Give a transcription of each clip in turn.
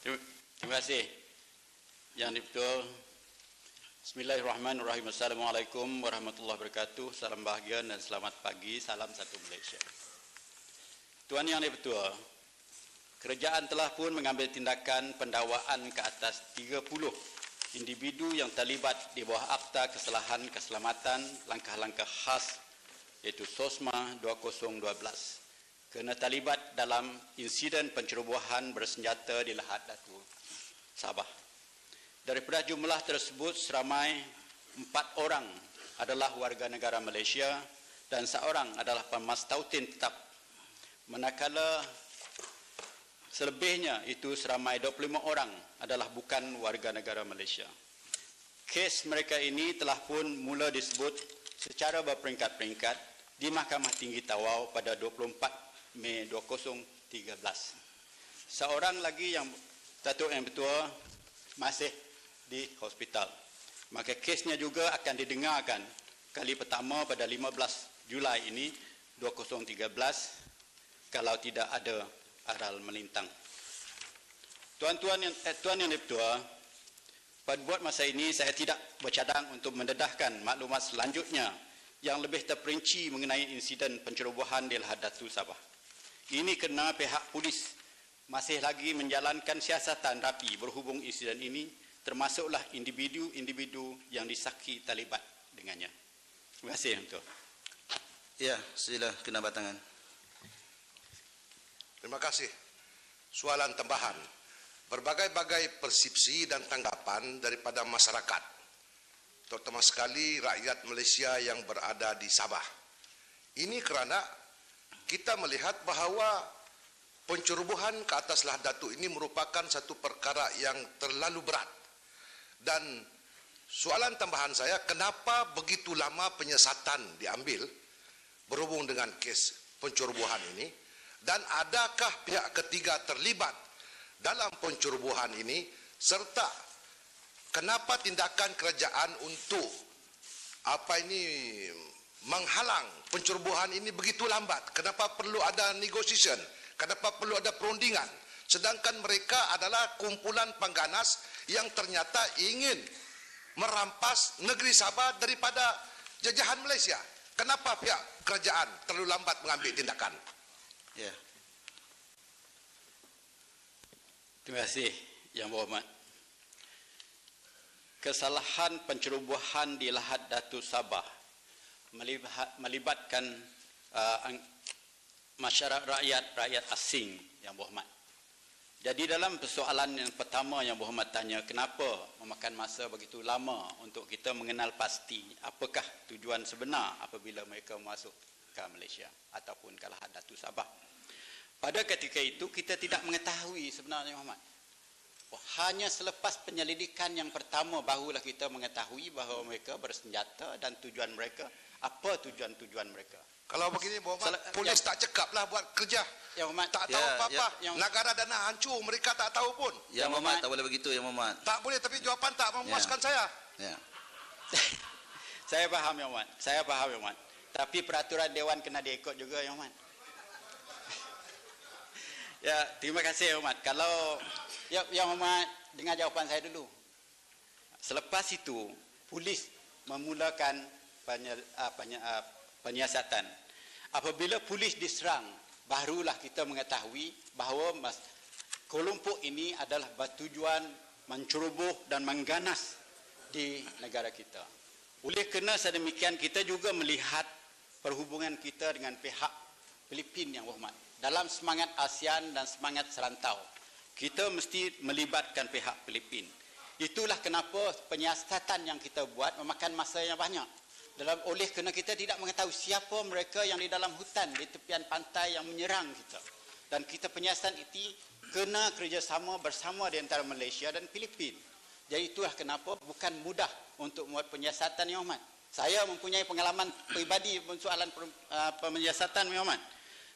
Terima kasih yang betul. Bismillahirrahmanirrahim. Assalamualaikum warahmatullahi wabarakatuh. Salam bahagia dan selamat pagi. Salam satu Malaysia. Tuan yang betul, kerajaan telah pun mengambil tindakan pendakwaan ke atas 30 individu yang terlibat di bawah Akta Kesalahan Keselamatan Langkah-Langkah Khas iaitu SOSMA 2012 kerana terlibat dalam insiden pencerobohan bersenjata di Lahad Datu, Sabah. Daripada jumlah tersebut, seramai 4 orang adalah warga negara Malaysia dan seorang adalah pemastautin tetap. Manakala selebihnya itu seramai 25 orang adalah bukan warga negara Malaysia. Kes mereka ini telah pun mula disebut secara berperingkat-peringkat di Mahkamah Tinggi Tawau pada 24 Mei 2013. Seorang lagi yang Datuk yang Bertua masih di hospital. Maka kesnya juga akan didengarkan kali pertama pada 15 Julai ini 2013 kalau tidak ada aral melintang. Tuan yang Bertua, pada buat masa ini saya tidak bercadang untuk mendedahkan maklumat selanjutnya yang lebih terperinci mengenai insiden pencerobohan di Lahad Datu, Sabah. Ini kerana pihak polis masih lagi menjalankan siasatan rapi berhubung insiden ini, termasuklah individu-individu yang disaki terlibat dengannya. Terima kasih, Tuan. Ya, sila kena batangan. Terima kasih. Soalan tambahan. Berbagai-bagai persepsi dan tanggapan daripada masyarakat, terutama sekali rakyat Malaysia yang berada di Sabah. Ini kerana kita melihat bahawa pencerobohan ke atas Lahad Datu ini merupakan satu perkara yang terlalu berat. Dan soalan tambahan saya, kenapa begitu lama penyiasatan diambil berhubung dengan kes pencerobohan ini? Dan adakah pihak ketiga terlibat dalam pencerobohan ini? Serta kenapa tindakan kerajaan untuk menghalang pencerobohan ini begitu lambat? Kenapa perlu ada negotiation? Kenapa perlu ada perundingan? Sedangkan mereka adalah kumpulan pengganas yang ternyata ingin merampas negeri Sabah daripada jajahan Malaysia. Kenapa pihak kerajaan terlalu lambat mengambil tindakan? Ya. Terima kasih yang berhormat. Kesalahan pencerobohan di Lahad Datu, Sabah melibatkan masyarakat rakyat asing yang berhormat. Jadi dalam persoalan yang pertama yang berhormat tanya, kenapa memakan masa begitu lama untuk kita mengenal pasti apakah tujuan sebenar apabila mereka masuk ke Malaysia ataupun ke Lahad Datu, Sabah. Pada ketika itu kita tidak mengetahui sebenarnya, Muhammad. Hanya selepas penyelidikan yang pertama barulah kita mengetahui bahawa mereka bersenjata dan tujuan mereka, apa tujuan-tujuan mereka. Kalau begini, polis tak cekaplah buat kerja. Ya, Muhammad. Tak tahu apa-apa. Negara dana hancur, mereka tak tahu pun. Ya, Muhammad, tak boleh begitu, ya, Muhammad. Tak boleh, tapi jawapan tak memuaskan saya. Ya. Saya faham, ya, Muhammad. Saya faham, ya, Muhammad. Tapi peraturan Dewan kena diikut juga, ya, Muhammad. Ya, terima kasih, ya, Muhammad. Kalau ya, Muhammad, dengar jawapan saya dulu. Selepas itu, polis memulakan penyiasatan. Apabila polis diserang, barulah kita mengetahui bahawa kelompok ini adalah bertujuan menceroboh dan mengganas di negara kita. Oleh kerana sedemikian, kita juga melihat perhubungan kita dengan pihak Filipina yang berhormat. Dalam semangat ASEAN dan semangat serantau, kita mesti melibatkan pihak Filipina. Itulah kenapa penyiasatan yang kita buat memakan masa yang banyak. Oleh kerana kita tidak mengetahui siapa mereka yang di dalam hutan, di tepian pantai yang menyerang kita. Dan kita penyiasatan itu kena kerjasama bersama di antara Malaysia dan Filipina. Jadi itulah kenapa bukan mudah untuk membuat penyiasatan, ya, Muhammad. Saya mempunyai pengalaman peribadi soalan penyiasatan, ya, Muhammad.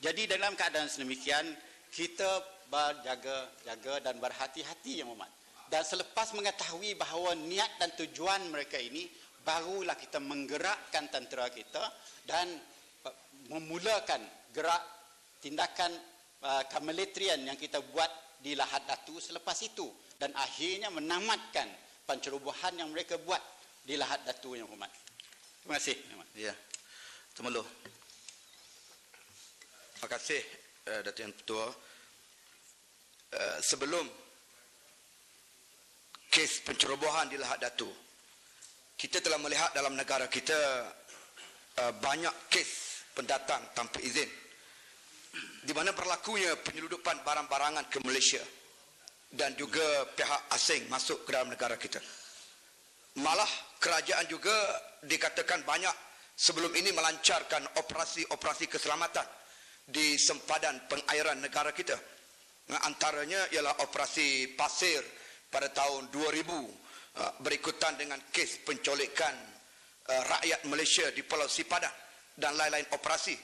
Jadi dalam keadaan sedemikian, kita berjaga-jaga dan berhati-hati, ya, Muhammad. Dan selepas mengetahui bahawa niat dan tujuan mereka ini, barulah kita menggerakkan tentera kita dan memulakan gerak tindakan kemiliterian yang kita buat di Lahad Datu selepas itu dan akhirnya menamatkan pencerobohan yang mereka buat di Lahad Datu yang hormat. Terima kasih. Ya. Temeluh. Terima kasih Datuk Yang Ketua. Sebelum kes pencerobohan di Lahad Datu, kita telah melihat dalam negara kita banyak kes pendatang tanpa izin di mana berlakunya penyeludupan barang-barangan ke Malaysia dan juga pihak asing masuk ke dalam negara kita. Malah kerajaan juga dikatakan banyak sebelum ini melancarkan operasi-operasi keselamatan di sempadan pengairan negara kita. Antaranya ialah operasi pasir pada tahun 2000 berikutan dengan kes penculikan rakyat Malaysia di Pulau Sipadan dan lain-lain operasi.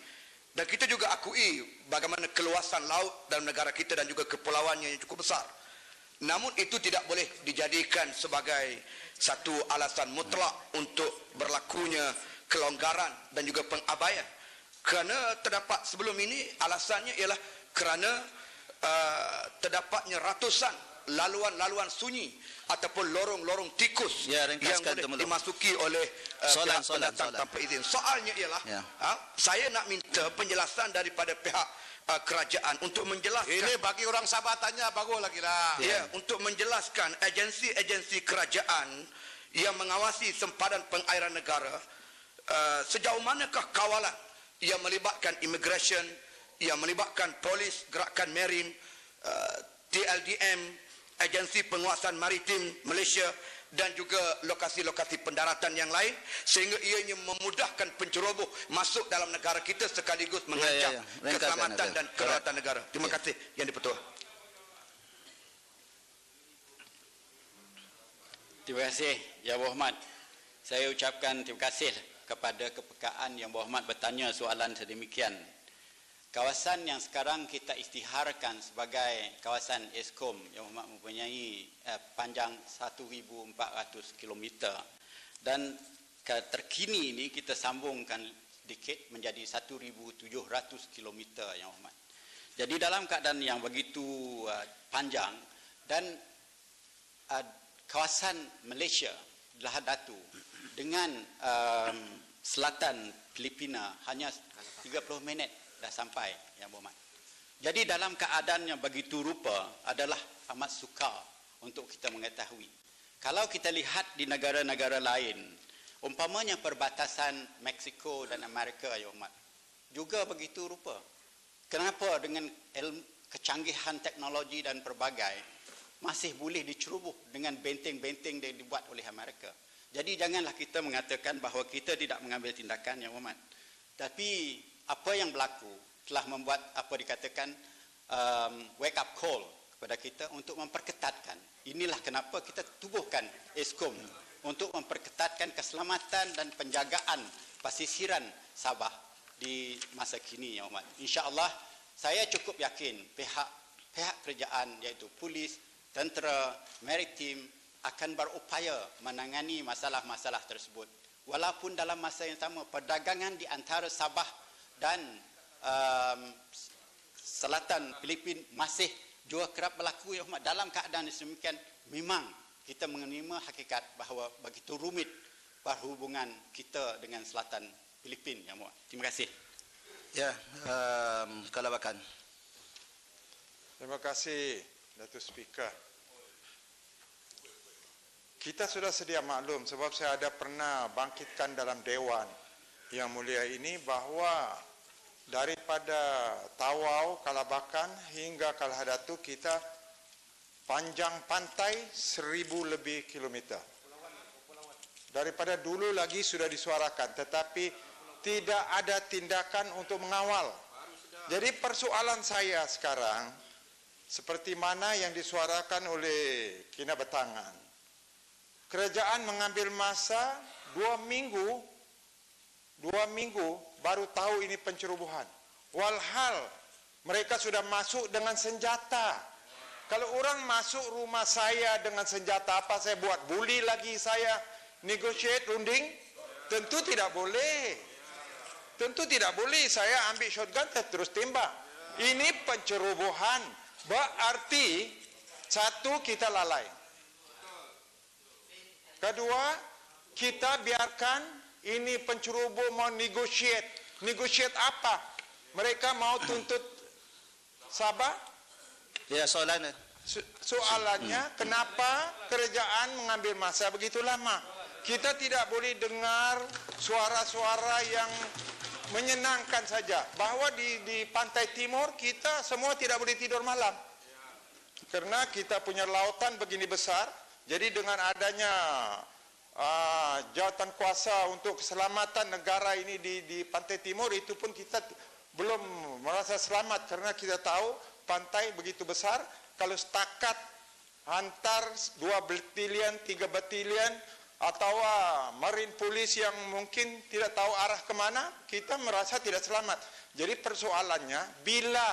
Dan kita juga akui bagaimana keluasan laut dalam negara kita dan juga kepulauannya yang cukup besar. Namun itu tidak boleh dijadikan sebagai satu alasan mutlak untuk berlakunya kelonggaran dan juga pengabaian. Kerana terdapat sebelum ini alasannya ialah kerana terdapatnya ratusan laluan-laluan sunyi ataupun lorong-lorong tikus Ya, yang ringkaskan, boleh Temeluh. dimasuki oleh Soalan. pendatang tanpa izin. Soalnya ialah Ya. saya nak minta penjelasan daripada pihak kerajaan untuk menjelaskan. Ini bagi orang Sabah tanya bagus lagi lah. Ya, untuk menjelaskan agensi-agensi kerajaan yang mengawasi sempadan pengairan negara, sejauh manakah kawalan yang melibatkan immigration, yang melibatkan polis, gerakan marine, TLDM, agensi penguasaan maritim Malaysia dan juga lokasi-lokasi pendaratan yang lain sehingga ianya memudahkan penceroboh masuk dalam negara kita sekaligus mengancam Ringkaskan, keselamatan Abel. dan kedaulatan negara. Terima kasih Yang di-Pertua. Terima kasih Yang Berhormat. Saya ucapkan terima kasih kepada kepekaan Yang Berhormat bertanya soalan sedemikian. Kawasan yang sekarang kita isytiharkan sebagai kawasan Eskom yang mempunyai panjang 1,400 km dan terkini ini kita sambungkan sedikit menjadi 1,700 km yang hormat. Jadi dalam keadaan yang begitu panjang dan kawasan Malaysia Lahad Datu dengan selatan Filipina hanya 30 minit dah sampai yang berhormat. Jadi dalam keadaan yang begitu rupa adalah amat sukar untuk kita mengetahui. Kalau kita lihat di negara-negara lain, umpamanya perbatasan Mexico dan Amerika yang berhormat, juga begitu rupa. Kenapa dengan kecanggihan teknologi dan pelbagai masih boleh diceroboh dengan benteng-benteng yang dibuat oleh Amerika. Jadi janganlah kita mengatakan bahawa kita tidak mengambil tindakan yang berhormat. Tapi apa yang berlaku telah membuat apa dikatakan wake up call kepada kita untuk memperketatkan. Inilah kenapa kita tubuhkan Eskom untuk memperketatkan keselamatan dan penjagaan pesisiran Sabah di masa kini yang hormat. Insya-Allah saya cukup yakin pihak kerajaan iaitu polis, tentera, maritim akan berupaya menangani masalah-masalah tersebut. Walaupun dalam masa yang sama perdagangan di antara Sabah dan selatan Filipin masih juga kerap berlaku yang hormat. Dalam keadaan sedemikian memang kita menerima hakikat bahawa begitu rumit perhubungan kita dengan selatan Filipin yang hormat. Terima kasih. Ya, Kalabakan. Terima kasih Datuk Speaker. Kita sudah sedia maklum sebab saya ada pernah bangkitkan dalam Dewan Yang Mulia ini bahawa daripada Tawau, Kalabakan hingga Lahad Datu kita panjang pantai 1,000 lebih kilometer. Daripada dulu lagi sudah disuarakan tetapi tidak ada tindakan untuk mengawal. Jadi persoalan saya sekarang seperti mana yang disuarakan oleh Kinabatangan. Kerajaan mengambil masa 2 minggu baru tahu ini pencerobohan. Walhal mereka sudah masuk dengan senjata. Kalau orang masuk rumah saya dengan senjata, apa saya buat? Bully lagi saya negotiate runding? Tentu tidak boleh. Tentu tidak boleh saya ambil shotgun terus tembak. Ini pencerobohan. Berarti Satu, kita lalai. Kedua, kita biarkan ini penceroboh mau negotiate. Negotiate apa? Mereka mau tuntut Sabah? Ya, soalan. Soalannya, kenapa kerajaan mengambil masa begitu lama? Kita tidak boleh dengar suara-suara yang menyenangkan saja. Bahwa di pantai timur kita semua tidak boleh tidur malam. Karena kita punya lautan begini besar. Jadi dengan adanya jawatan kuasa untuk keselamatan negara ini di pantai timur, itu pun kita belum merasa selamat. Karena kita tahu pantai begitu besar. Kalau setakat antar 2 batalion, 3 batalion atau marine police yang mungkin tidak tahu arah kemana, kita merasa tidak selamat. Jadi persoalannya, bila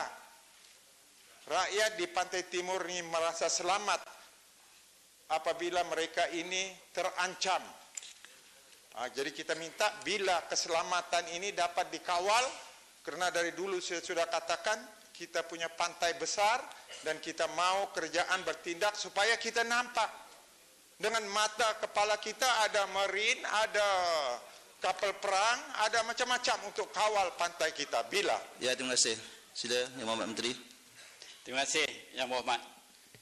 rakyat di pantai timur ini merasa selamat apabila mereka ini terancam. Jadi kita minta bila keselamatan ini dapat dikawal, karena dari dulu saya sudah katakan kita punya pantai besar dan kita mau kerajaan bertindak supaya kita nampak dengan mata kepala kita ada marine, ada kapal perang, ada macam-macam untuk kawal pantai kita. Bila? Ya, terima kasih. Sila, Yang Berhormat Menteri. Terima kasih Yang Berhormat.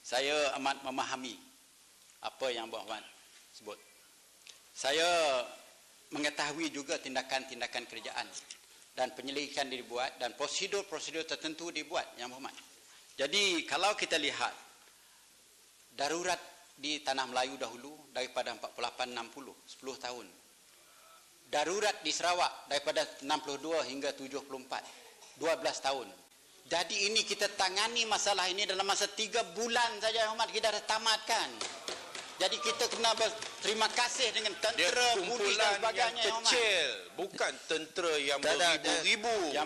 Saya amat memahami apa Yang Berhormat sebut. Saya mengetahui juga tindakan-tindakan kerajaan dan penyelidikan dibuat dan prosedur-prosedur tertentu dibuat Yang Berhormat. Jadi kalau kita lihat darurat di Tanah Melayu dahulu daripada 48-60, 10 tahun. Darurat di Sarawak daripada 62 hingga 74, 12 tahun. Jadi ini kita tangani masalah ini dalam masa 3 bulan saja Yang Berhormat, kita dah tamatkan. Jadi kita kena berterima kasih dengan tentera, polis dan sebagainya yang kecil, bukan tentera yang beribu-ribu. Yang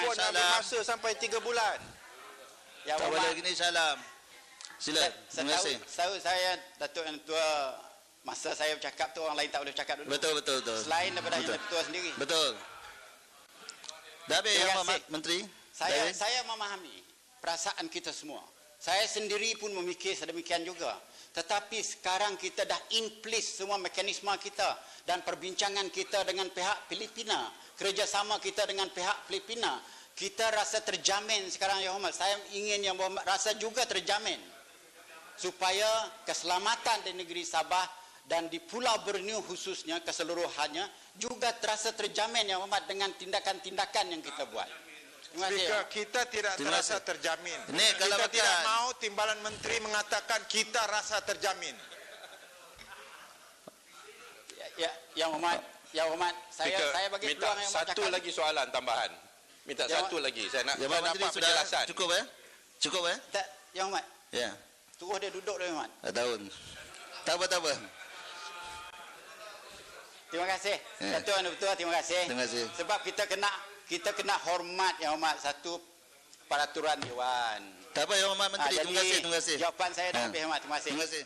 pun ambil masa sampai 3 bulan. Yang Tak boleh Berhormat, gini, salam. Sila, terima kasih. Setahu saya, Datuk Yang Tua, masa saya bercakap tu orang lain tak boleh bercakap dulu. Betul. Selain daripada Yang Tua sendiri. Betul. Dah habis Terima Yang kasih. Berhormat Menteri. Saya memahami perasaan kita semua. Saya sendiri pun memikir sedemikian juga. Tetapi sekarang kita dah in place semua mekanisme kita dan perbincangan kita dengan pihak Filipina, kerjasama kita dengan pihak Filipina. Kita rasa terjamin sekarang Yang Berhormat. Saya ingin Yang Berhormat rasa juga terjamin supaya keselamatan di negeri Sabah dan di Pulau Borneo khususnya keseluruhannya juga terasa terjamin Yang Berhormat dengan tindakan-tindakan yang kita buat. Terima kasih. Speaker, kita tidak terasa terjamin. Ini kalau Kita tidak betul- mau Timbalan Menteri mengatakan kita rasa terjamin. Yang Berhormat, saya bagi minta peluang Yang Berhormat satu cakap. lagi soalan tambahan. Minta Yang satu lagi. Saya nak Yang saya Berhormat nampak Menteri sudah penjelasan. cukup Cukup Tak, Yang Berhormat, Ya. suruh dia duduk dia Yang Berhormat. Tak tahu. Tak apa. Terima kasih. Ya. Datuk Yang Betul, terima kasih. Terima kasih. Sebab kita kena hormat Yang Berhormat satu peraturan Dewan. Tak apa Yang Berhormat Menteri. Jadi, Terima kasih. jawapan saya dah Ha. habis Yang Berhormat. Terima kasih. Terima kasih.